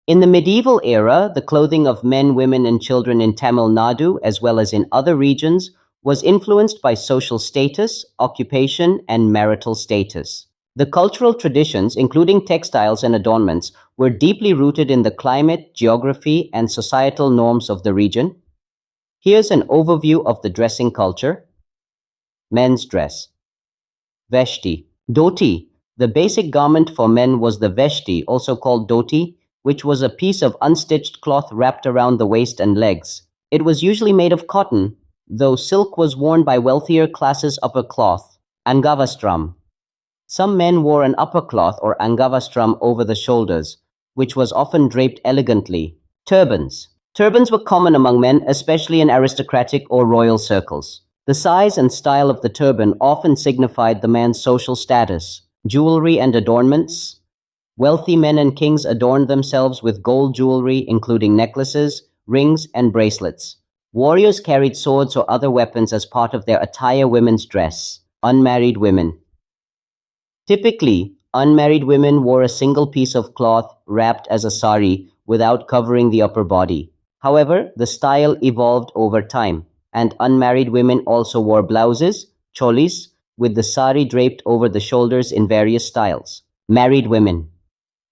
In the medieval era, the clothing of men, women, and children in Tamil Nadu, as well as in other regions, was influenced by social status, occupation, and marital status. The cultural traditions, including textiles and adornments, were deeply rooted in the climate, geography, and societal norms of the region. Here's an overview of the dressing culture. Men's dress. Veshti. Dhoti. The basic garment for men was the veshti, also called dhoti, which was a piece of unstitched cloth wrapped around the waist and legs. It was usually made of cotton, though silk was worn by wealthier classes upper cloth. Angavastram. Some men wore an upper cloth or angavastram over the shoulders, which was often draped elegantly. Turbans. Turbans were common among men, especially in aristocratic or royal circles. The size and style of the turban often signified the man's social status. Jewelry and adornments. Wealthy men and kings adorned themselves with gold jewelry, including necklaces, rings, and bracelets. Warriors carried swords or other weapons as part of their attire. Women's dress. Unmarried women. Typically, unmarried women wore a single piece of cloth wrapped as a sari without covering the upper body. However, the style evolved over time, and unmarried women also wore blouses, cholis, with the sari draped over the shoulders in various styles. Married women.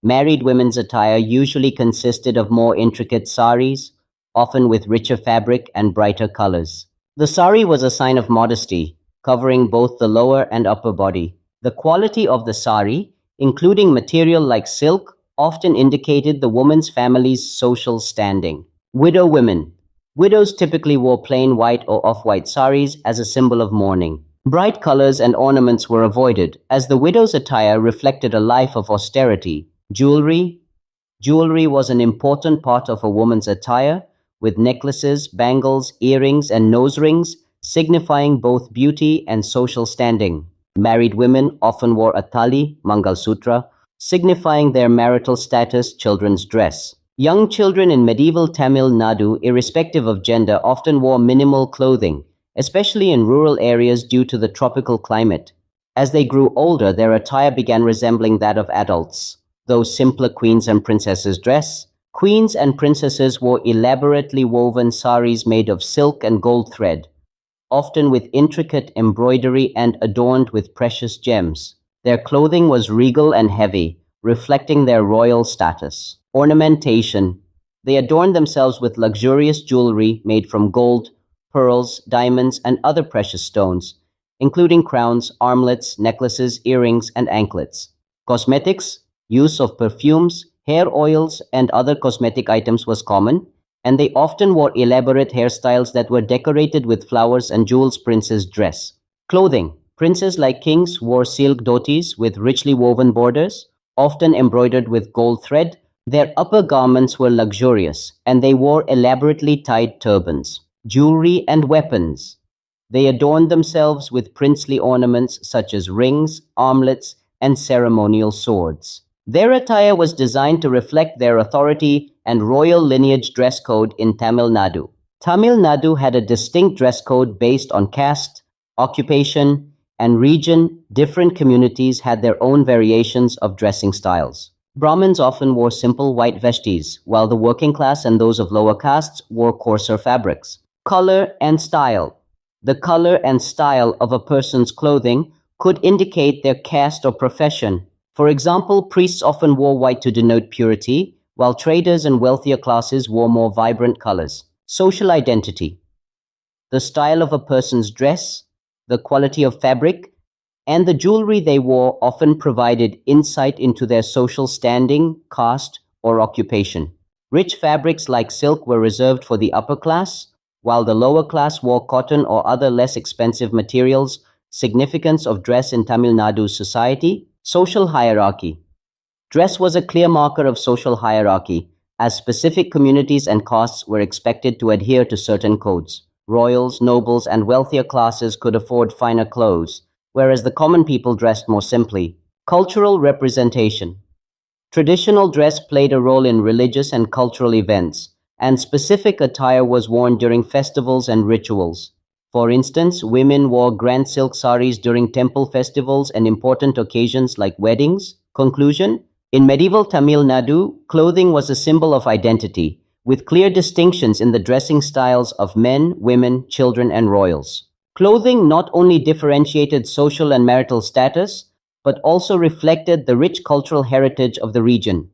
Married women's attire usually consisted of more intricate saris, often with richer fabric and brighter colors. The sari was a sign of modesty, covering both the lower and upper body. The quality of the sari, including material like silk, often indicated the woman's family's social standing. Widow women. Widows typically wore plain white or off-white saris as a symbol of mourning. Bright colors and ornaments were avoided, as the widow's attire reflected a life of austerity. Jewelry. Jewelry was an important part of a woman's attire, with necklaces, bangles, earrings, and nose rings signifying both beauty and social standing. Married women often wore a thali, Mangalsutra, signifying their marital status. Children's dress. Young children in medieval Tamil Nadu, irrespective of gender, often wore minimal clothing, especially in rural areas due to the tropical climate. As they grew older, their attire began resembling that of adults. Though simpler queens and princesses' dress, queens and princesses wore elaborately woven saris made of silk and gold thread, often with intricate embroidery and adorned with precious gems. Their clothing was regal and heavy, reflecting their royal status. Ornamentation. They adorned themselves with luxurious jewelry made from gold, pearls, diamonds, and other precious stones, including crowns, armlets, necklaces, earrings, and anklets. Cosmetics. Use of perfumes, hair oils, and other cosmetic items was common, and they often wore elaborate hairstyles that were decorated with flowers and jewels. Prince's dress. Clothing. Princes like kings wore silk dhotis with richly woven borders, often embroidered with gold thread. Their upper garments were luxurious, and they wore elaborately tied turbans. Jewelry and weapons. They adorned themselves with princely ornaments such as rings, armlets, and ceremonial swords. Their attire was designed to reflect their authority and royal lineage. Dress code in Tamil Nadu. Tamil Nadu had a distinct dress code based on caste, occupation, and region. Different communities had their own variations of dressing styles. Brahmins often wore simple white veshtis, while the working class and those of lower castes wore coarser fabrics. Color and style. The color and style of a person's clothing could indicate their caste or profession. For example, priests often wore white to denote purity, while traders and wealthier classes wore more vibrant colors. Social identity. The style of a person's dress, the quality of fabric, and the jewelry they wore often provided insight into their social standing, caste, or occupation. Rich fabrics like silk were reserved for the upper class, while the lower class wore cotton or other less expensive materials. Significance of dress in Tamil Nadu's society. Social hierarchy. Dress was a clear marker of social hierarchy, as specific communities and castes were expected to adhere to certain codes. Royals, nobles, and wealthier classes could afford finer clothes, whereas the common people dressed more simply. Cultural representation. Traditional dress played a role in religious and cultural events, and specific attire was worn during festivals and rituals. For instance, women wore grand silk saris during temple festivals and important occasions like weddings. Conclusion: In medieval Tamil Nadu, clothing was a symbol of identity, with clear distinctions in the dressing styles of men, women, children, and royals. Clothing not only differentiated social and marital status, but also reflected the rich cultural heritage of the region.